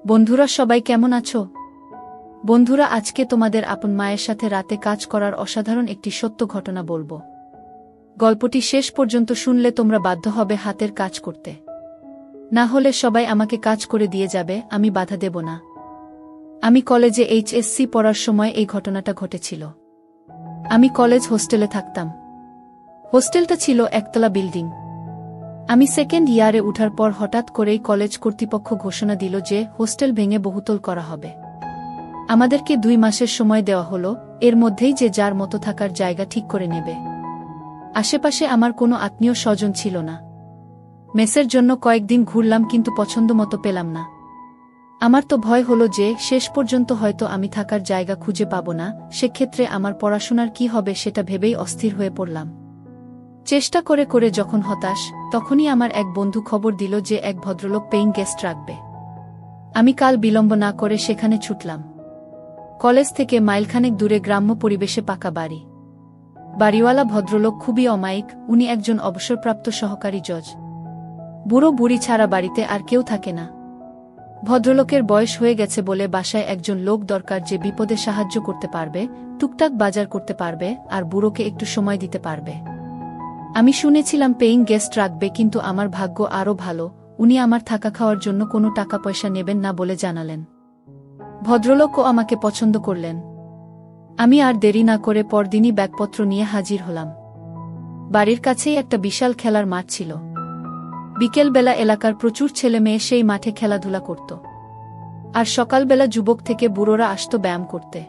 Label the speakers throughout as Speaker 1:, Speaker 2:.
Speaker 1: বন্ধুরা সবাই কেমন আছো? বন্ধুরা আজকে তোমাদের আপন মায়ের সাথে রাতে কাজ করার অসাধারণ একটি সত্য ঘটনা বলবো। গল্পটি শেষ পর্যন্ত শুনলে তোমরা বাধ্য হবে হাতের কাজ করতে। না হলে সবাই আমাকে কাজ করে দিয়ে যাবে, আমি বাধা দেব না। আমি কলেজে এইচএসসি পড়ার সময় এই ঘটনাটা ঘটেছিল। আমি কলেজ হোস্টেলে থাকতাম। হোস্টেলটা ছিল একতলা বিল্ডিং। আমি সেকেন্ড ইয়ারে উঠার পর হঠাৎ করেই কলেজ কর্তৃপক্ষ ঘোষণা দিল যে হোস্টেল ভেঙে বহুতল করা হবে। আমাদেরকে 2 মাসের সময় দেওয়া হলো, এর মধ্যেই যে যার মতো থাকার জায়গা ঠিক করে নেবে। আশেপাশে আমার কোনো আত্মীয় স্বজন ছিল না। মেসের জন্য কয়েকদিন ঘুরলাম কিন্তু পছন্দ মতো পেলাম না। আমার তো ভয় হলো যে শেষ পর্যন্ত হয়তো আমি থাকার জায়গা খুঁজে পাব না, সেক্ষেত্রে আমার পড়াশোনার কি হবে সেটা ভেবেই অস্থির হয়ে পড়লাম। চেষ্টা করে করে যখন হতাশ, তখনই আমার এক বন্ধু খবর দিল যে এক ভদ্রলোক পেইং গেস্ট রাখবে। আমি কাল বিলম্ব না করে সেখানে ছুটলাম। কলেজ থেকে মাইলখানেক দূরে গ্রাম্য পরিবেশে পাকা বাড়ি। বাড়িওয়ালা ভদ্রলোক খুবই অমায়িক, উনি একজন অবসরপ্রাপ্ত সহকারী জজ। বুড়ো বুড়ি ছাড়া বাড়িতে আর কেউ থাকে না। ভদ্রলোকের বয়স হয়ে গেছে বলে বাসায় একজন লোক দরকার যে বিপদে সাহায্য করতে পারবে, টুকটাক বাজার করতে পারবে আর বুড়োকে একটু সময় দিতে পারবে। আমি শুনেছিলাম পেইং গেস্ট রাখবে, কিন্তু আমার ভাগ্য আরও ভালো, উনি আমার থাকা খাওয়ার জন্য কোনো টাকা পয়সা নেবেন না বলে জানালেন। ভদ্রলোকও আমাকে পছন্দ করলেন। আমি আর দেরি না করে পরদিনই ব্যাগপত্র নিয়ে হাজির হলাম। বাড়ির কাছেই একটা বিশাল খেলার মাঠ ছিল। বিকেলবেলা এলাকার প্রচুর ছেলে মেয়ে সেই মাঠে খেলাধুলা করত। আর সকালবেলা যুবক থেকে বুড়োরা আসত ব্যায়াম করতে।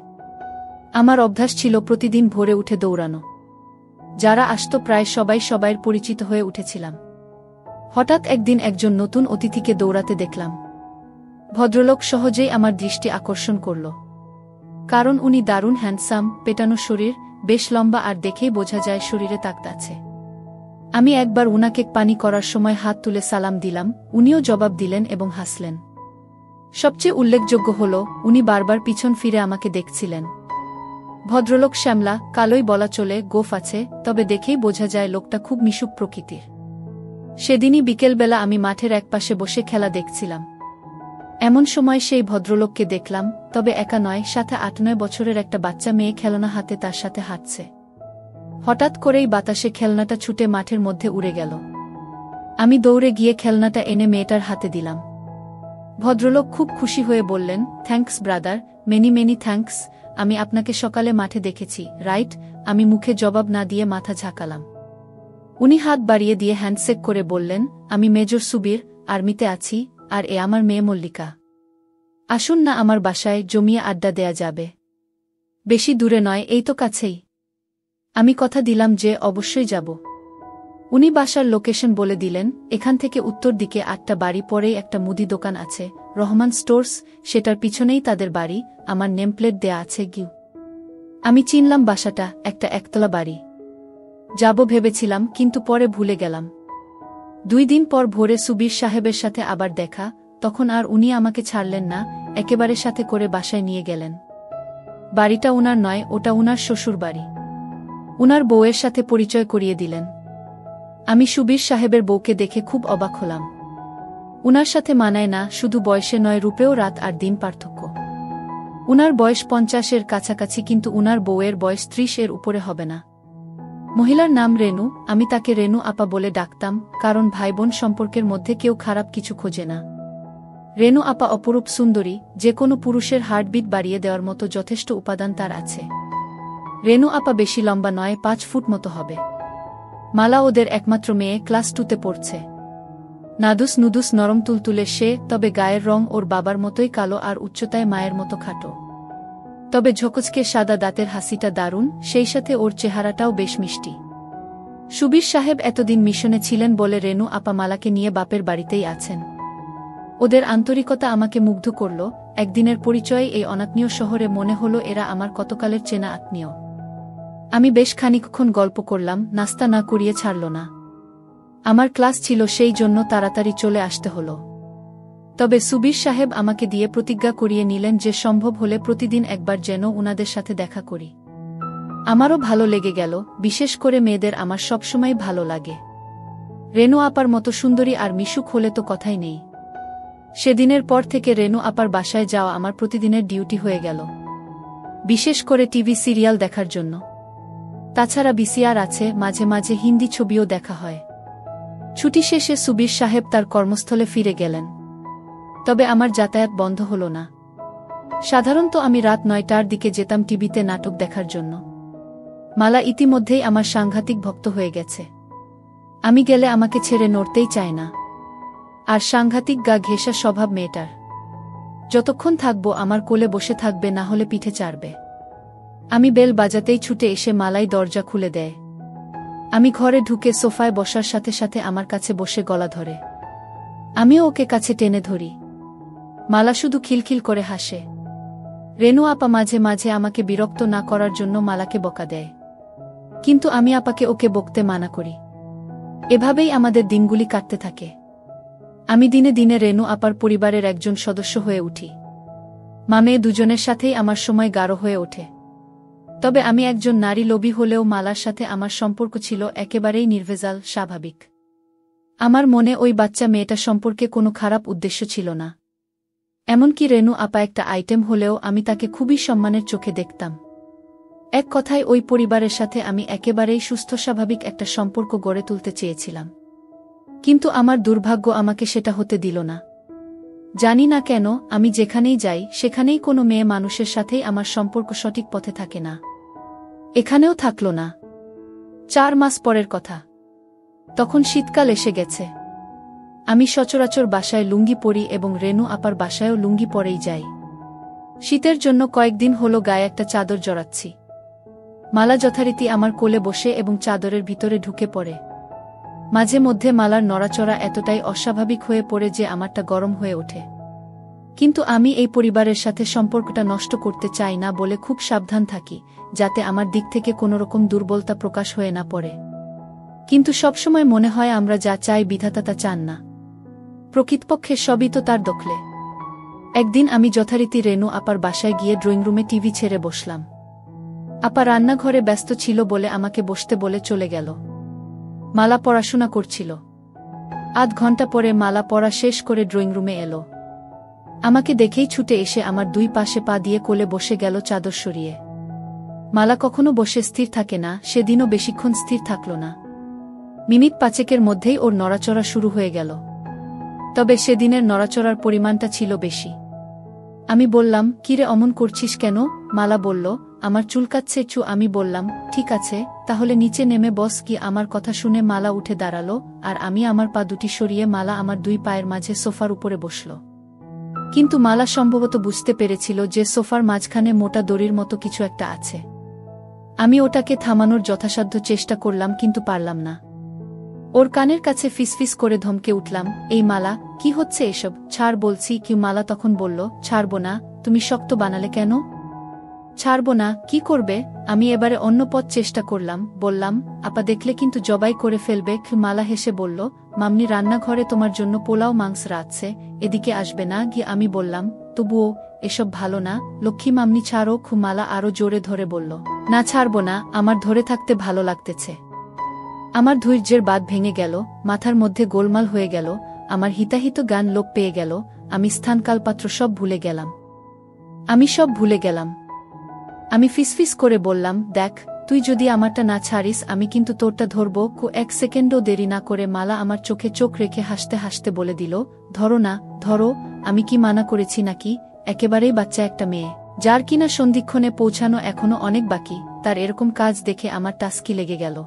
Speaker 1: আমার অভ্যাস ছিল প্রতিদিন ভোরে উঠে দৌড়ানো। যারা আসত প্রায় সবাই সবাইয়ের পরিচিত হয়ে উঠেছিলাম। হঠাৎ একদিন একজন নতুন অতিথিকে দৌড়াতে দেখলাম। ভদ্রলোক সহজেই আমার দৃষ্টি আকর্ষণ করল। কারণ উনি দারুণ হ্যান্ডসাম, পেটানো শরীর, বেশ লম্বা আর দেখেই বোঝা যায় শরীরে তাকত আছে। আমি একবার উনাকে পানি করার সময় হাত তুলে সালাম দিলাম, উনিও জবাব দিলেন এবং হাসলেন। সবচেয়ে উল্লেখযোগ্য হল উনি বারবার পিছন ফিরে আমাকে দেখছিলেন। ভদ্রলোক শ্যামলা, কালোই বলা চলে, গোঁফ আছে, তবে দেখেই বোঝা যায় লোকটা খুব মিশুক প্রকৃতির। সেদিনই বিকেলবেলা আমি মাঠের একপাশে বসে খেলা দেখছিলাম। এমন সময় সেই ভদ্রলোককে দেখলাম, তবে একা নয়, সাথে 8-9 বছরের একটা বাচ্চা মেয়ে খেলনা হাতে তার সাথে হাঁটছে। হঠাৎ করেই বাতাসে খেলনাটা ছুটে মাঠের মধ্যে উড়ে গেল। আমি দৌড়ে গিয়ে খেলনাটা এনে মেয়েটার হাতে দিলাম। ভদ্রলোক খুব খুশি হয়ে বললেন, thanks brother, many many thanks. আমি আপনাকে সকালে মাঠে দেখেছি, রাইট? আমি মুখে জবাব না দিয়ে মাথা ঝাঁকালাম। উনি হাত বাড়িয়ে দিয়ে হ্যান্ডশেক করে বললেন, আমি মেজর সুবীর, আর্মিতে আছি, আর এ আমার মেয়ে মল্লিকা। আসুন না আমার বাসায়, জমিয়ে আড্ডা দেয়া যাবে। বেশি দূরে নয়, এই তো কাছেই। আমি কথা দিলাম যে অবশ্যই যাব। উনি বাসার লোকেশন বলে দিলেন, এখান থেকে উত্তর দিকে 8টা বাড়ি পরেই একটা মুদি দোকান আছে, রহমান স্টোর্স, সেটার পিছনেই তাদের বাড়ি। আমার নেমপ্লেট দেয়া আছে গিউ। আমি চিনলাম বাসাটা, একটা একতলা বাড়ি। যাব ভেবেছিলাম, কিন্তু পরে ভুলে গেলাম। 2 দিন পর ভোরে সুবীর সাহেবের সাথে আবার দেখা, তখন আর উনি আমাকে ছাড়লেন না, একেবারে সাথে করে বাসায় নিয়ে গেলেন। বাড়িটা উনার নয়, ওটা উনার শ্বশুর বাড়ি। উনার বউয়ের সাথে পরিচয় করিয়ে দিলেন। আমি সুবীর সাহেবের বউকে দেখে খুব অবাক হলাম। উনার সাথে মানায় না, শুধু বয়সে নয়, রূপেও রাত আর দিন পার্থক্য। উনার বয়স 50-এর কাছাকাছি, কিন্তু উনার বউয়ের বয়স 30-এর উপরে হবে না। মহিলার নাম রেনু, আমি তাকে রেনু আপা বলে ডাকতাম, কারণ ভাইবোন সম্পর্কের মধ্যে কেউ খারাপ কিছু খোঁজে না। রেনু আপা অপরূপ সুন্দরী, যে কোনো পুরুষের হার্টবিট বাড়িয়ে দেওয়ার মতো যথেষ্ট উপাদান তার আছে। রেনু আপা বেশি লম্বা নয়, 5 ফুট মতো হবে। মালা ওদের একমাত্র মেয়ে, ক্লাস 2-তে পড়ছে। নাদুস নুদুস নরম তুলতুলে সে, তবে গায়ের রং ওর বাবার মতোই কালো আর উচ্চতায় মায়ের মতো খাটো। তবে ঝকঝকে সাদা দাঁতের হাসিটা দারুণ, সেই সাথে ওর চেহারাটাও বেশ মিষ্টি। সুবীর সাহেব এতদিন মিশনে ছিলেন বলে রেনু আপা মালাকে নিয়ে বাপের বাড়িতেই আছেন। ওদের আন্তরিকতা আমাকে মুগ্ধ করল। একদিনের পরিচয়ে এই অনাত্মীয় শহরে মনে হলো এরা আমার কতকালের চেনা আত্মীয়। আমি বেশ খানিকক্ষণ গল্প করলাম, নাস্তা না করিয়ে ছাড়ল না। আমার ক্লাস ছিল, সেই জন্য তাড়াতাড়ি চলে আসতে হলো। তবে সুবীর সাহেব আমাকে দিয়ে প্রতিজ্ঞা করিয়ে নিলেন যে সম্ভব হলে প্রতিদিন একবার যেন উনাদের সাথে দেখা করি। আমারও ভালো লেগে গেল, বিশেষ করে মেয়েদের আমার সবসময় ভালো লাগে। রেনু আপার মতো সুন্দরী আর মিশুক হলে তো কথাই নেই। সেদিনের পর থেকে রেনু আপার বাসায় যাওয়া আমার প্রতিদিনের ডিউটি হয়ে গেল, বিশেষ করে টিভি সিরিয়াল দেখার জন্য। তাছাড়া ভিসিআর আছে, মাঝে মাঝে হিন্দি ছবিও দেখা হয়। ছুটি শেষে সুবীর সাহেব তার কর্মস্থলে ফিরে গেলেন, তবে আমার যাতায়াত বন্ধ হল না। সাধারণত আমি রাত 9টার দিকে যেতাম টিভিতে নাটক দেখার জন্য। মালা ইতিমধ্যেই আমার সাংঘাতিক ভক্ত হয়ে গেছে। আমি গেলে আমাকে ছেড়ে নড়তেই চায় না। আর সাংঘাতিক গা ঘেঁষা স্বভাব মেয়েটার। যতক্ষণ থাকবো আমার কোলে বসে থাকবে, না হলে পিঠে চাড়বে। আমি বেল বাজাতেই ছুটে এসে মালাই দরজা খুলে দেয়। আমি ঘরে ঢুকে সোফায় বসার সাথে সাথে আমার কাছে বসে গলা ধরে। আমিও ওকে কাছে টেনে ধরি। মালা শুধু খিলখিল করে হাসে। রেনু আপা মাঝে মাঝে আমাকে বিরক্ত না করার জন্য মালাকে বকা দেয়, কিন্তু আমি আপাকে ওকে বকতে মানা করি। এভাবেই আমাদের দিনগুলি কাটতে থাকে। আমি দিনে দিনে রেনু আপার পরিবারের একজন সদস্য হয়ে উঠি। মা-মেয়ে দুজনের সাথেই আমার সময় গাঢ় হয়ে ওঠে। তবে আমি একজন নারী লোভী হলেও মালার সাথে আমার সম্পর্ক ছিল একেবারেই নির্ভেজাল, স্বাভাবিক। আমার মনে ওই বাচ্চা মেয়েটা সম্পর্কে কোনো খারাপ উদ্দেশ্য ছিল না। এমনকি রেনু আপা একটা আইটেম হলেও আমি তাকে খুবই সম্মানের চোখে দেখতাম। এক কথায় ওই পরিবারের সাথে আমি একেবারেই সুস্থ স্বাভাবিক একটা সম্পর্ক গড়ে তুলতে চেয়েছিলাম। কিন্তু আমার দুর্ভাগ্য আমাকে সেটা হতে দিল না। জানি না কেন, আমি যেখানেই যাই সেখানেই কোনো মেয়ে মানুষের সাথেই আমার সম্পর্ক সঠিক পথে থাকে না। এখানেও থাকল না। 4 মাস পরের কথা। তখন শীতকাল এসে গেছে। আমি সচরাচর বাসায় লুঙ্গি পরি এবং রেনু আপার বাসায়ও লুঙ্গি পরেই যাই। শীতের জন্য কয়েকদিন হলো গায়ে একটা চাদর জড়াচ্ছি। মালা যথারীতি আমার কোলে বসে এবং চাদরের ভিতরে ঢুকে পড়ে। মাঝে মধ্যে মালার নড়াচড়া এতটাই অস্বাভাবিক হয়ে পড়ে যে আমারটা গরম হয়ে ওঠে। কিন্তু আমি এই পরিবারের সাথে সম্পর্কটা নষ্ট করতে চাই না বলে খুব সাবধান থাকি, যাতে আমার দিক থেকে কোনোরকম দুর্বলতা প্রকাশ হয়ে না পড়ে। কিন্তু সবসময় মনে হয় আমরা যা চাই বিধাতা তা চান না। প্রকৃতপক্ষে সবই তো তার দখলে। একদিন আমি যথারীতি রেনু আপার বাসায় গিয়ে ড্রয়িং রুমে টিভি ছেড়ে বসলাম। আপা রান্নাঘরে ব্যস্ত ছিল বলে আমাকে বসতে বলে চলে গেল। মালা পড়াশোনা করছিল। আধ ঘন্টা পরে মালা পড়া শেষ করে ড্রয়িং রুমে এলো। আমাকে দেখেই ছুটে এসে আমার 2 পাশে পা দিয়ে কোলে বসে গেল চাদর সরিয়ে। মালা কখনো বসে স্থির থাকে না, সেদিনও বেশিক্ষণ স্থির থাকল না। মিনিট 5 মধ্যেই ওর নড়াচড়া শুরু হয়ে গেল। তবে সেদিনের নড়াচড়ার পরিমাণটা ছিল বেশি। আমি বললাম, কিরে অমন করছিস কেন? মালা বলল, আমার চুলকাচ্ছে চু। আমি বললাম, ঠিক আছে, তাহলে নিচে নেমে বস। কি আমার কথা শুনে মালা উঠে দাঁড়ালো, আর আমি আমার পা দুটি সরিয়ে মালা আমার 2 পায়ের মাঝে সোফার উপরে বসল। কিন্তু মালা সম্ভবত বুঝতে পেরেছিল যে সোফার মাঝখানে মোটা দড়ির মতো কিছু একটা আছে। আমি ওটাকে থামানোর যথাসাধ্য চেষ্টা করলাম, কিন্তু পারলাম না। ওর কানের কাছে ফিসফিস করে ধমকে উঠলাম, এই মালা, কি হচ্ছে এসব? ছাড় বলছি। কি? মালা তখন বলল, ছাড়ব না। তুমি শক্ত বানালে কেন? ছাড়ব না। কি করবে? আমি এবারে অন্য পথ চেষ্টা করলাম। বললাম, আপা দেখলে কিন্তু জবাই করে ফেলবে। মালা হেসে বলল, মামনি রান্নাঘরে তোমার জন্য পোলাও মাংস রাঁধছে, এদিকে আসবে না? গিয়ে আমি বললাম, তবুও এসব ভালো না লক্ষ্মী মামনি, ছাড়ো। মালা আরো জোরে ধরে বলল, না ছাড়ব না, আমার ধরে থাকতে ভালো লাগতেছে। আমার ধৈর্যের বাঁধ ভেঙে গেল, মাথার মধ্যে গোলমাল হয়ে গেল, আমার হিতাহিত গান লোপ পেয়ে গেল। আমি স্থানকালপাত্র সব ভুলে গেলাম। আমি ফিসফিস করে বললাম, দেখ, তুই যদি আমারটা না ছাড়িস আমি কিন্তু তোরটা ধরব। 1 সেকেন্ডও দেরি না করে মালা আমার চোখে চোখ রেখে হাসতে হাসতে বলে দিল, ধরো না, ধরো। আমি কি মানা করেছি নাকি? একেবারেই বাচ্চা একটা মেয়ে, যার কিনা সন্ধিক্ষণে পৌঁছানো এখনো অনেক বাকি, তার এরকম কাজ দেখে আমার টাস্কি লেগে গেল।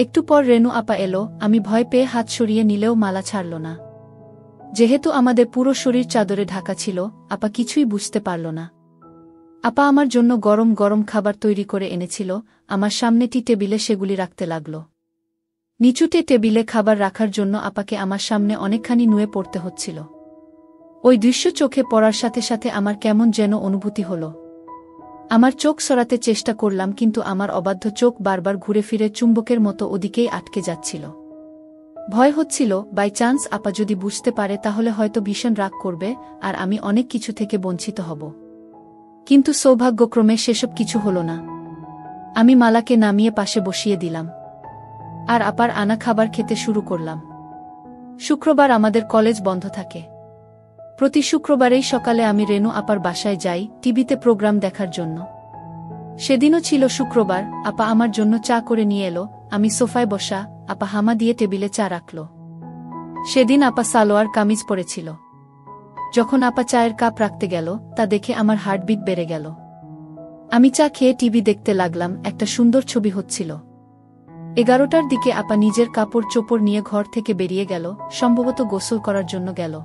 Speaker 1: একটু পর রেনু আপা এলো। আমি ভয় পেয়ে হাত সরিয়ে নিলেও মালা ছাড়ল না। যেহেতু আমাদের পুরো শরীর চাদরে ঢাকা ছিল, আপা কিছুই বুঝতে পারল না। আপা আমার জন্য গরম গরম খাবার তৈরি করে এনেছিল। আমার সামনে টি টেবিলে সেগুলি রাখতে লাগল। নিচুতে টেবিলে খাবার রাখার জন্য আপাকে আমার সামনে অনেকখানি নুয়ে পড়তে হচ্ছিল। ওই দৃশ্য চোখে পড়ার সাথে সাথে আমার কেমন যেন অনুভূতি হল। আমার চোখ সরাতে চেষ্টা করলাম, কিন্তু আমার অবাধ্য চোখ বারবার ঘুরে ফিরে চুম্বকের মতো ওদিকেই আটকে যাচ্ছিল। ভয় হচ্ছিল, বাই চান্স আপা যদি বুঝতে পারে তাহলে হয়তো ভীষণ রাগ করবে, আর আমি অনেক কিছু থেকে বঞ্চিত হব। কিন্তু সৌভাগ্যক্রমে সেসব কিছু হল না। আমি মালাকে নামিয়ে পাশে বসিয়ে দিলাম, আর আপার আনা খাবার খেতে শুরু করলাম। শুক্রবার আমাদের কলেজ বন্ধ থাকে। প্রতি শুক্রবারেই সকালে আমি রেনু আপার বাসায় যাই টিভিতে প্রোগ্রাম দেখার জন্য। সেদিনও ছিল শুক্রবার। আপা আমার জন্য চা করে নিয়ে এলো। আমি সোফায় বসা, আপা হামা দিয়ে টেবিলে চা রাখল। সেদিন আপা সালোয়ার কামিজ পরেছিল। যখন আপা চায়ের কাপ রাখতে গেল, তা দেখে আমার হার্টবিট বেড়ে গেল। আমি চা খেয়ে টিভি দেখতে লাগলাম। একটা সুন্দর ছবি হচ্ছিল। 11টার দিকে আপা নিজের কাপড় চোপড় নিয়ে ঘর থেকে বেরিয়ে গেল, সম্ভবত গোসল করার জন্য গেল।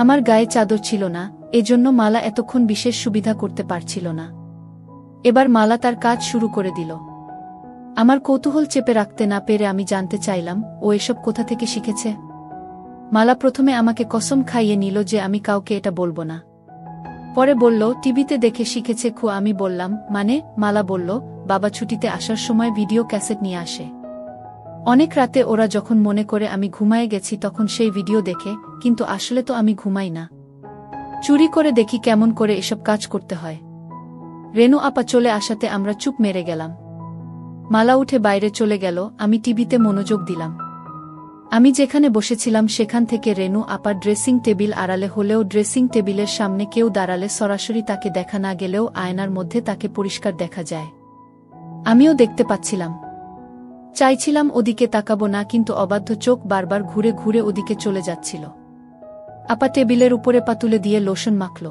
Speaker 1: আমার গায়ে চাদর ছিল না, এজন্য মালা এতক্ষণ বিশেষ সুবিধা করতে পারছিল না। এবার মালা তার কাজ শুরু করে দিল। আমার কৌতূহল চেপে রাখতে না পেরে আমি জানতে চাইলাম, ও এসব কোথা থেকে শিখেছে। মালা প্রথমে আমাকে কসম খাইয়ে নিল যে আমি কাউকে এটা বলবো না। পরে বলল টিভিতে দেখে শিখেছে। আমি বললাম মানে? মালা বলল, বাবা ছুটিতে আসার সময় ভিডিও ক্যাসেট নিয়ে আসে। অনেক রাতে ওরা যখন মনে করে আমি ঘুমায়ে গেছি তখন সেই ভিডিও দেখে, কিন্তু আসলে তো আমি ঘুমাই না। চুরি করে দেখি কেমন করে এসব কাজ করতে হয়। রেনু আপা চলে আসাতে আমরা চুপ মেরে গেলাম। মালা উঠে বাইরে চলে গেল। আমি টিভিতে মনোযোগ দিলাম। আমি যেখানে বসেছিলাম সেখান থেকে রেনু আপার ড্রেসিং টেবিল আড়ালে হলেও ড্রেসিং টেবিলের সামনে কেউ দাঁড়ালে সরাসরি তাকে দেখা না গেলেও আয়নার মধ্যে তাকে পরিষ্কার দেখা যায়। আমিও দেখতে পাচ্ছিলাম। চাইছিলাম ওদিকে তাকাবো না, কিন্তু অবাধ্য চোখ বারবার ঘুরে ঘুরে ওদিকে চলে যাচ্ছিল। আপা টেবিলের উপরে পা তুলে দিয়ে লোশন মাখল।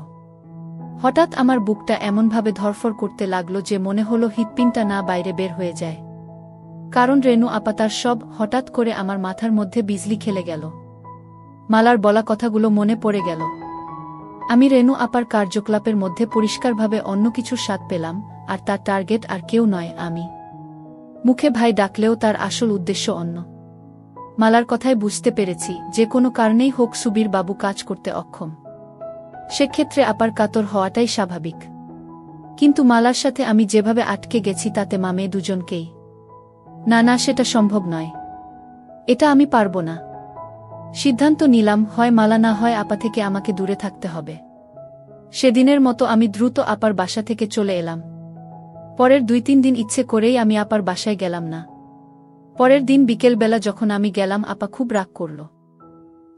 Speaker 1: হঠাৎ আমার বুকটা এমনভাবে ধরফর করতে লাগলো যে মনে হলো হৃৎপিণ্ডটা না বাইরে বের হয়ে যায়। কারণ রেনু আপা তার সব হঠাৎ করে আমার মাথার মধ্যে বিজলি খেলে গেল। মালার বলা কথাগুলো মনে পড়ে গেল। আমি রেনু আপার কার্যকলাপের মধ্যে পরিষ্কারভাবে অন্য কিছুর স্বাদ পেলাম, আর তার টার্গেট আর কেউ নয় আমি। মুখে ভাই ডাকলেও তার আসল উদ্দেশ্য অন্য। মালার কথায় বুঝতে পেরেছি যে কোনো কারণেই হোক সুবীর বাবু কাজ করতে অক্ষম। সেক্ষেত্রে আপার কাতর হওয়াটাই স্বাভাবিক। কিন্তু মালার সাথে আমি যেভাবে আটকে গেছি তাতে মামে দুজনকেই। না না, সেটা সম্ভব নয়। এটা আমি পারব না। সিদ্ধান্ত নিলাম, হয় মালা না হয় আপা থেকে আমাকে দূরে থাকতে হবে। সেদিনের মতো আমি দ্রুত আপার বাসা থেকে চলে এলাম। পরের 2-3 দিন ইচ্ছে করেই আমি আপার বাসায় গেলাম না। পরের দিন বিকেলবেলা যখন আমি গেলাম আপা খুব রাগ করল।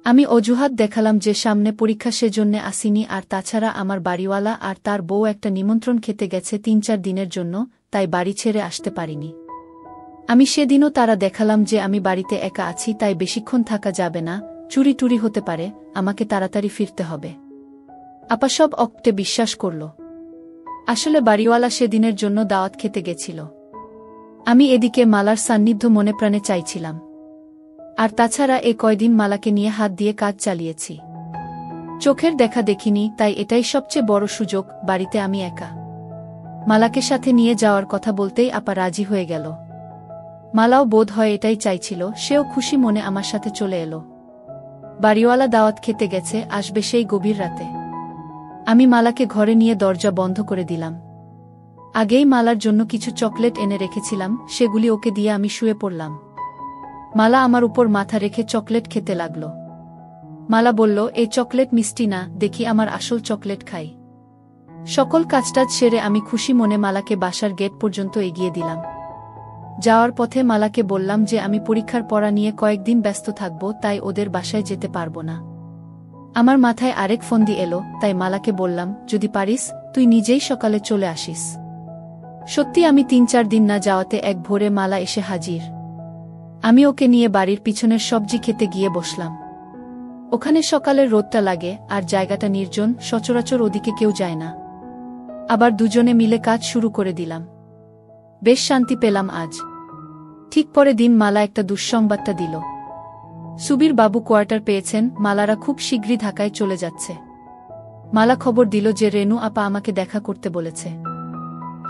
Speaker 1: আমি অজুহাত দেখালাম যে সামনে পরীক্ষা, সেজন্যে আসিনি, আর তাছাড়া আমার বাড়িওয়ালা আর তার বউ একটা নিমন্ত্রণ খেতে গেছে 3-4 দিনের জন্য, তাই বাড়ি ছেড়ে আসতে পারিনি। আমি সেদিনও তারা দেখালাম যে আমি বাড়িতে একা আছি, তাই বেশিক্ষণ থাকা যাবে না, চুরি টুরি হতে পারে, আমাকে তাড়াতাড়ি ফিরতে হবে। আপা সব অক্টে বিশ্বাস করল। আসলে বাড়িওয়ালা সেদিনের জন্য দাওয়াত খেতে গেছিল। আমি এদিকে মালার সান্নিধ্য মনে প্রাণে চাইছিলাম। আর তাছাড়া কয়দিন মালাকে নিয়ে হাত দিয়ে কাজ চালিয়েছি। চোখের দেখা দেখিনি, তাই এটাই সবচেয়ে বড় সুযোগ। বাড়িতে আমি একা। মালাকে সাথে নিয়ে যাওয়ার কথা বলতেই আপা রাজি হয়ে গেল। মালাও বোধ হয় এটাই চাইছিল, সেও খুশি মনে আমার সাথে চলে এলো। বাড়িওয়ালা দাওয়াত খেতে গেছে, আসবে সেই গভীর রাতে। আমি মালাকে ঘরে নিয়ে দরজা বন্ধ করে দিলাম। আগেই মালার জন্য কিছু চকলেট এনে রেখেছিলাম, সেগুলি ওকে দিয়ে আমি শুয়ে পড়লাম। মালা আমার উপর মাথা রেখে চকলেট খেতে লাগল। মালা বলল, এই চকলেট মিষ্টি না, দেখি আমার আসল চকলেট খাই। সকল কাজটাজ সেরে আমি খুশি মনে মালাকে বাসার গেট পর্যন্ত এগিয়ে দিলাম। যাওয়ার পথে মালাকে বললাম যে আমি পরীক্ষার পড়া নিয়ে কয়েকদিন ব্যস্ত থাকব, তাই ওদের বাসায় যেতে পারবো না। আমার মাথায় আরেক ফন্দি এলো, তাই মালাকে বললাম, যদি পারিস তুই নিজেই সকালে চলে আসিস। সত্যি আমি 3-4 দিন না যাওয়াতে এক ভোরে মালা এসে হাজির। আমি ওকে নিয়ে বাড়ির পিছনের সবজি খেতে গিয়ে বসলাম। ওখানে সকালের রোদটা লাগে, আর জায়গাটা নির্জন, সচরাচর ওদিকে কেউ যায় না। আবার দুজনে মিলে কাজ শুরু করে দিলাম। বেশ শান্তি পেলাম আজ। ঠিক পরে দিন মালা একটা দুঃসংবাদটা দিল। সুবীর বাবু কোয়ার্টার পেয়েছেন, মালারা খুব শীঘ্রই ঢাকায় চলে যাচ্ছে। মালা খবর দিল যে রেনু আপা আমাকে দেখা করতে বলেছে।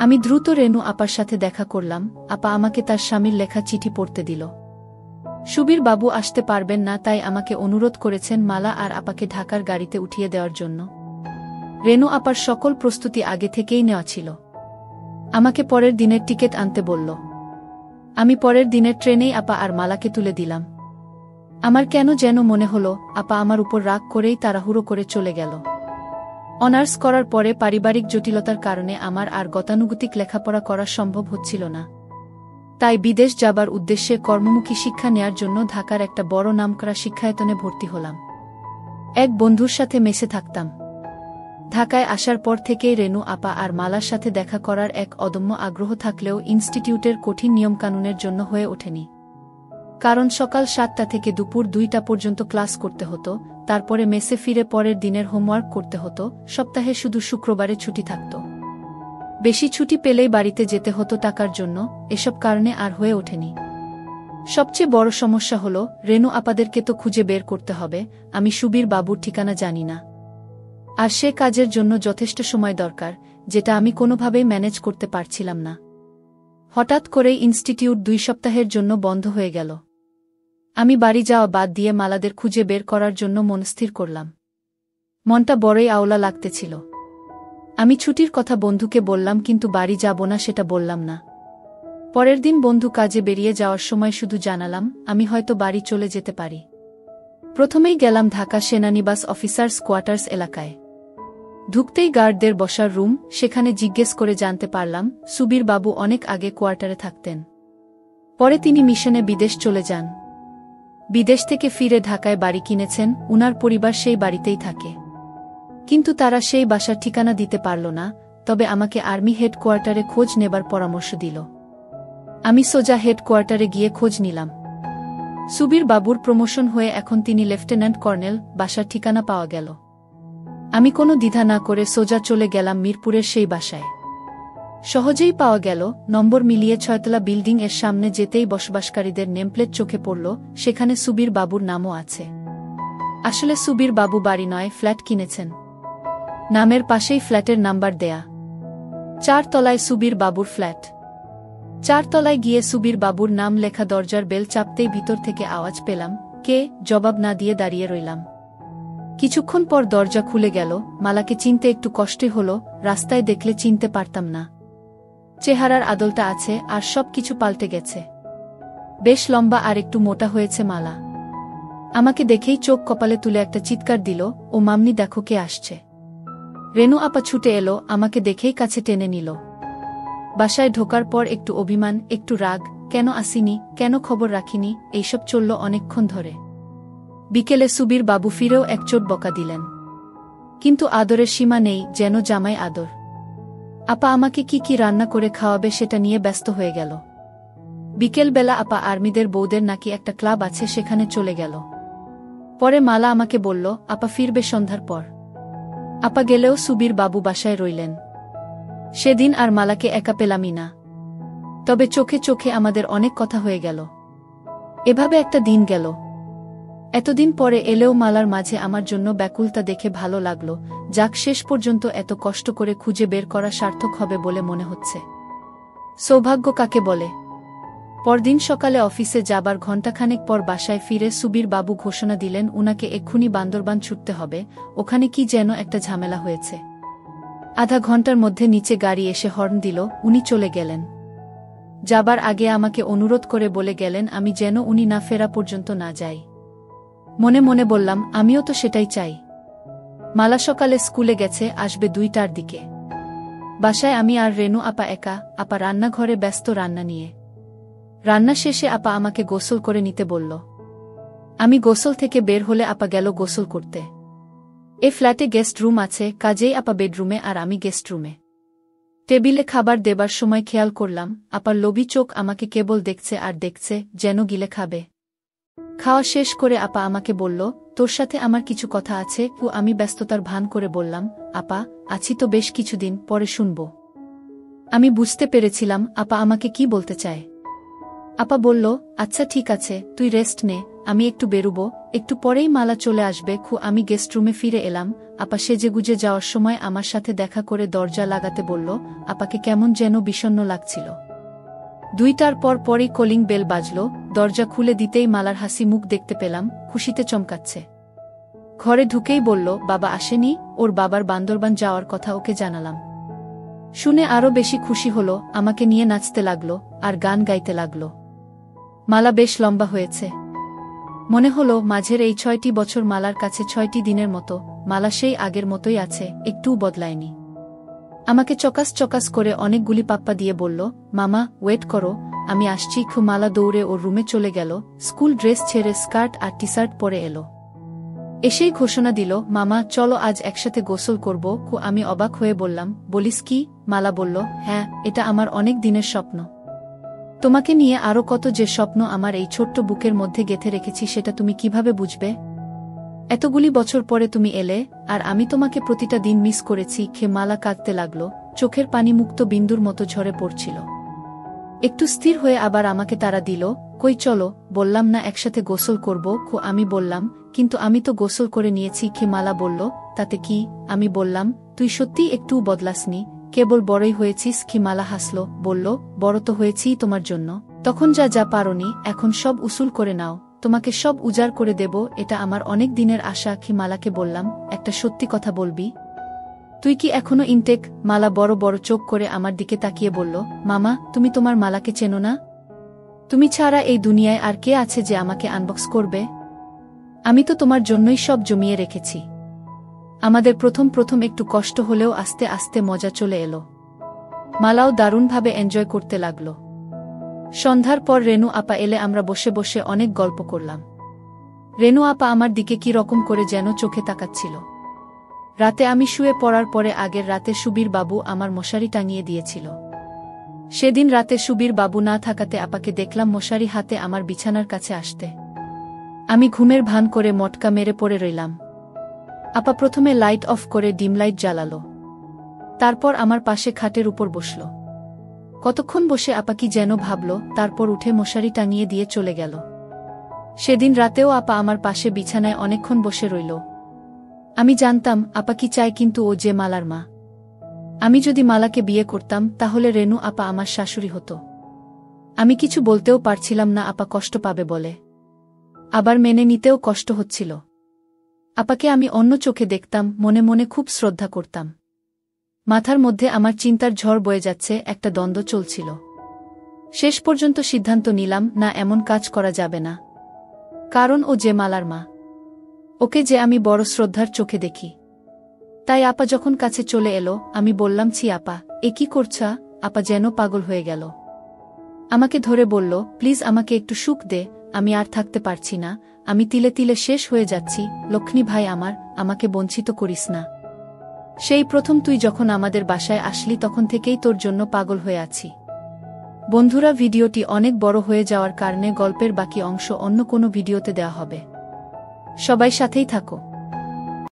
Speaker 1: আমি দ্রুত রেনু আপার সাথে দেখা করলাম। আপা আমাকে তার স্বামীর লেখা চিঠি পড়তে দিল। সুবীর বাবু আসতে পারবেন না, তাই আমাকে অনুরোধ করেছেন মালা আর আপাকে ঢাকার গাড়িতে উঠিয়ে দেওয়ার জন্য। রেনু আপার সকল প্রস্তুতি আগে থেকেই নেওয়া ছিল। আমাকে পরের দিনের টিকিট আনতে বলল। আমি পরের দিনের ট্রেনেই আপা আর মালাকে তুলে দিলাম। আমার কেন যেন মনে হলো আপা আমার উপর রাগ করেই তাড়াহুড়ো করে চলে গেল। অনার্স করার পরে পারিবারিক জটিলতার কারণে আমার আর গতানুগতিক লেখাপড়া করা সম্ভব হচ্ছিল না। তাই বিদেশ যাবার উদ্দেশ্যে কর্মমুখী শিক্ষা নেয়ার জন্য ঢাকার একটা বড় নামকরা শিক্ষায়তনে ভর্তি হলাম। এক বন্ধুর সাথে মেসে থাকতাম। ঢাকায় আসার পর থেকেই রেনু আপা আর মালার সাথে দেখা করার এক অদম্য আগ্রহ থাকলেও ইনস্টিটিউটের কঠিন নিয়মকানুনের জন্য হয়ে ওঠেনি। কারণ সকাল 7টা থেকে দুপুর 2টা পর্যন্ত ক্লাস করতে হতো, তারপরে মেসে ফিরে পরের দিনের হোমওয়ার্ক করতে হতো, সপ্তাহে শুধু শুক্রবারে ছুটি থাকত। বেশি ছুটি পেলেই বাড়িতে যেতে হতো টাকার জন্য, এসব কারণে আর হয়ে ওঠেনি। সবচেয়ে বড় সমস্যা হলো, রেনু আপাদেরকে তো খুঁজে বের করতে হবে, আমি সুবীর বাবুর ঠিকানা জানি না। আর সে কাজের জন্য যথেষ্ট সময় দরকার, যেটা আমি কোনোভাবেই ম্যানেজ করতে পারছিলাম না। হঠাৎ করেই ইনস্টিটিউট 2 সপ্তাহের জন্য বন্ধ হয়ে গেল। আমি বাড়ি যাওয়া বাদ দিয়ে মালাদের খুঁজে বের করার জন্য মনস্থির করলাম। মনটা বড়ই আওলা লাগতেছিল। আমি ছুটির কথা বন্ধুকে বললাম, কিন্তু বাড়ি যাব না সেটা বললাম না। পরের দিন বন্ধু কাজে বেরিয়ে যাওয়ার সময় শুধু জানালাম, আমি হয়তো বাড়ি চলে যেতে পারি। প্রথমেই গেলাম ঢাকা সেনানিবাস অফিসার্স কোয়ার্টার্স এলাকায়। ঢুকতেই গার্ডদের বসার রুম, সেখানে জিজ্ঞেস করে জানতে পারলাম সুবীর বাবু অনেক আগে কোয়ার্টারে থাকতেন। পরে তিনি মিশনে বিদেশ চলে যান। বিদেশ থেকে ফিরে ঢাকায় বাড়ি কিনেছেন, উনার পরিবার সেই বাড়িতেই থাকে। কিন্তু তারা সেই বাসার ঠিকানা দিতে পারল না, তবে আমাকে আর্মি হেডকোয়ার্টারে খোঁজ নেবার পরামর্শ দিল। আমি সোজা হেডকোয়ার্টারে গিয়ে খোঁজ নিলাম। সুবীর বাবুর প্রমোশন হয়ে এখন তিনি লেফটেন্যান্ট কর্নেল, বাসার ঠিকানা পাওয়া গেল। আমি কোনো দ্বিধা না করে সোজা চলে গেলাম মিরপুরের সেই বাসায়। সহজেই পাওয়া গেল, নম্বর মিলিয়ে 6তলা বিল্ডিং এর সামনে যেতেই বসবাসকারীদের নেমপ্লেট চোখে পড়ল, সেখানে সুবীর বাবুর নামও আছে। আসলে সুবীর বাবু বাড়ি নয়, ফ্ল্যাট কিনেছেন। নামের পাশেই ফ্ল্যাটের নাম্বার দেয়া। 4 তলায় সুবীর বাবুর ফ্ল্যাট। 4 তলায় গিয়ে সুবীর বাবুর নাম লেখা দরজার বেল চাপতেই ভিতর থেকে আওয়াজ পেলাম, কে? জবাব না দিয়ে দাঁড়িয়ে রইলাম। কিছুক্ষণ পর দরজা খুলে গেল। মালাকে চিনতে একটু কষ্টই হলো, রাস্তায় দেখলে চিনতে পারতাম না। চেহারার আদলটা আছে, আর সব কিছু পাল্টে গেছে। বেশ লম্বা আর একটু মোটা হয়েছে মালা। আমাকে দেখেই চোখ কপালে তুলে একটা চিৎকার দিল, ও মামনি, দেখো কে আসছে। রেনু আপা ছুটে এলো, আমাকে দেখেই কাছে টেনে নিল। বাসায় ঢোকার পর একটু অভিমান, একটু রাগ, কেন আসিনি, কেন খবর রাখিনি, এইসব চলল অনেকক্ষণ ধরে। বিকেলে সুবীর বাবু ফিরেও এক চোট বকা দিলেন। কিন্তু আদরের সীমা নেই, যেন জামাই আদর। আপা আমাকে কি কি রান্না করে খাওয়াবে সেটা নিয়ে ব্যস্ত হয়ে গেল। বিকেলবেলা আপা আর্মিদের বউদের নাকি একটা ক্লাব আছে, সেখানে চলে গেল। পরে মালা আমাকে বলল, আপা ফিরবে সন্ধ্যার পর। আপা গেলেও সুবীর বাবু বাসায় রইলেন। সেদিন আর মালাকে একা পেলামই না। তবে চোখে চোখে আমাদের অনেক কথা হয়ে গেল। এভাবে একটা দিন গেল। এতদিন পরে এলেও মালার মাঝে আমার জন্য ব্যাকুলতা দেখে ভালো লাগলো। যাক, শেষ পর্যন্ত এত কষ্ট করে খুঁজে বের করা সার্থক হবে বলে মনে হচ্ছে। সৌভাগ্য কাকে বলে। পরদিন সকালে অফিসে যাবার ঘণ্টাখানেক পর বাসায় ফিরে সুবীর বাবু ঘোষণা দিলেন, উনাকে এক্ষুনি বান্দরবান ছুটতে হবে, ওখানে কি যেন একটা ঝামেলা হয়েছে। আধা ঘন্টার মধ্যে নিচে গাড়ি এসে হর্ন দিল, উনি চলে গেলেন। যাবার আগে আমাকে অনুরোধ করে বলে গেলেন আমি যেন উনি না ফেরা পর্যন্ত না যাই। মনে মনে বললাম, আমিও তো সেটাই চাই। মালা সকালে স্কুলে গেছে, আসবে 2টার দিকে। বাসায় আমি আর রেনু আপা একা, আপা রান্নাঘরে ব্যস্ত রান্না নিয়ে। রান্না শেষে আপা আমাকে গোসল করে নিতে বলল। আমি গোসল থেকে বের হলে আপা গেল গোসল করতে। এ ফ্ল্যাটে গেস্ট রুম আছে, কাজেই আপা বেডরুমে আর আমি গেস্ট রুমে। টেবিলে খাবার দেবার সময় খেয়াল করলাম, আপার লোভী চোখ আমাকে কেবল দেখছে আর দেখছে, যেন গিলে খাবে। খাওয়া শেষ করে আপা আমাকে বলল, তোর সাথে আমার কিছু কথা আছে। আমি ব্যস্ততার ভান করে বললাম, আপা, আছি তো বেশ কিছুদিন, পরে শুনব। আমি বুঝতে পেরেছিলাম আপা আমাকে কি বলতে চায়। আপা বলল, আচ্ছা ঠিক আছে, তুই রেস্ট নে, আমি একটু বেরুবো, একটু পরেই মালা চলে আসবে। আমি গেস্ট রুমে ফিরে এলাম। আপা সেজেগুজে যাওয়ার সময় আমার সাথে দেখা করে দরজা লাগাতে বলল। আপাকে কেমন যেন বিষণ্ণ লাগছিল। 2টার পরই কলিং বেল বাজল। দরজা খুলে দিতেই মালার হাসি মুখ দেখতে পেলাম, খুশিতে চমকাচ্ছে। ঘরে ঢুকেই বলল, বাবা আসেনি, ওর বাবার বান্দরবান যাওয়ার কথা ওকে জানালাম। শুনে আরো বেশি খুশি হলো, আমাকে নিয়ে নাচতে লাগলো আর গান গাইতে লাগলো। মালা বেশ লম্বা হয়েছে। মনে হলো মাঝের এই 6টি বছর মালার কাছে 6টি দিনের মতো। মালা সেই আগের মতোই আছে, একটুও বদলায়নি। আমাকে চকাস চকাস করে অনেকগুলি পাপ্পা দিয়ে বলল, মামা ওয়েট করো, আমি আসছি। মালা দৌড়ে ওর রুমে চলে গেল, স্কুল ড্রেস ছেড়ে স্কার্ট আর টি শার্ট পরে এলো। এসেই ঘোষণা দিল, মামা চলো আজ একসাথে গোসল করব। আমি অবাক হয়ে বললাম, বলিস কি? মালা বলল, হ্যাঁ, এটা আমার অনেক দিনের স্বপ্ন। তোমাকে নিয়ে আরও কত যে স্বপ্ন আমার এই ছোট্ট বুকের মধ্যে গেঁথে রেখেছি সেটা তুমি কিভাবে বুঝবে? এতগুলি বছর পরে তুমি এলে, আর আমি তোমাকে প্রতিটা দিন মিস করেছি। মালা কাঁদতে লাগল, চোখের পানি মুক্ত বিন্দুর মতো ঝরে পড়ছিল। একটু স্থির হয়ে আবার আমাকে তাড়া দিল, কই চলো, বললাম না একসাথে গোসল করব? আমি বললাম, কিন্তু আমি তো গোসল করে নিয়েছি। মালা বলল, তাতে কি? আমি বললাম, তুই সত্যিই একটু বদলাসনি, কেবল বড়ই হয়েছিস। মালা হাসল, বলল, বড় তো হয়েছিই তোমার জন্য। তখন যা যা পারোনি, এখন সব উসুল করে নাও, তোমাকে সব উজাড় করে দেব, এটা আমার অনেক দিনের আশা। মালাকে বললাম, একটা সত্যি কথা বলবি? তুই কি এখনো ইনটেক? মালা বড় বড় চোখ করে আমার দিকে তাকিয়ে বলল, মামা তুমি তোমার মালাকে চেনো না? তুমি ছাড়া এই দুনিয়ায় আর কে আছে যে আমাকে আনবক্স করবে? আমি তো তোমার জন্যই সব জমিয়ে রেখেছি। আমাদের প্রথম প্রথম একটু কষ্ট হলেও আস্তে আস্তে মজা চলে এলো। মালাও দারুণভাবে এনজয় করতে লাগল। সন্ধ্যার পর রেনু আপা এলে আমরা বসে বসে অনেক গল্প করলাম। রেনু আপা আমার দিকে কি রকম করে যেন চোখে তাকাচ্ছিল। রাতে আমি শুয়ে পড়ার পরে আগের রাতে সুবীর বাবু আমার মশারি টাঙিয়ে দিয়েছিল। সেদিন রাতে সুবীর বাবু না থাকাতে আপাকে দেখলাম মশারি হাতে আমার বিছানার কাছে আসতে। আমি ঘুমের ভান করে মটকা মেরে পড়ে রইলাম। আপা প্রথমে লাইট অফ করে ডিম লাইট জ্বালালো, তারপর আমার পাশে খাটের উপর বসল। কতক্ষণ বসে আপা কি যেন ভাবল, তারপর উঠে মশারি টাঙিয়ে দিয়ে চলে গেল। সেদিন রাতেও আপা আমার পাশে বিছানায় অনেকক্ষণ বসে রইল। আমি জানতাম আপা কি চায়, কিন্তু ও যে মালার মা। আমি যদি মালাকে বিয়ে করতাম তাহলে রেনু আপা আমার শাশুড়ি হতো। আমি কিছু বলতেও পারছিলাম না আপা কষ্ট পাবে বলে, আবার মেনে নিতেও কষ্ট হচ্ছিল। আপাকে আমি অন্য চোখে দেখতাম, মনে মনে খুব শ্রদ্ধা করতাম। মাথার মধ্যে আমার চিন্তার ঝড় বয়ে যাচ্ছে, একটা দ্বন্দ্ব চলছিল। শেষ পর্যন্ত সিদ্ধান্ত নিলাম, না, এমন কাজ করা যাবে না, কারণ ও যে মালার মা, ওকে যে আমি বড় শ্রদ্ধার চোখে দেখি। তাই আপা যখন কাছে চলে এলো, আমি বললাম, ছি আপা, এ কি করছা? আপা যেন পাগল হয়ে গেল। আমাকে ধরে বলল, প্লিজ আমাকে একটু সুখ দে, আমি আর থাকতে পারছি না, আমি তিলে তিলে শেষ হয়ে যাচ্ছি। লক্ষ্মী ভাই আমার, আমাকে বঞ্চিত করিস না। সেই প্রথম তুই যখন আমাদের বাসায় আসলি তখন থেকেই তোর জন্য পাগল হয়ে আছি। বন্ধুরা, ভিডিওটি অনেক বড় হয়ে যাওয়ার কারণে গল্পের বাকি অংশ অন্য কোনো ভিডিওতে দেওয়া হবে। সবাই সাথেই থাকো।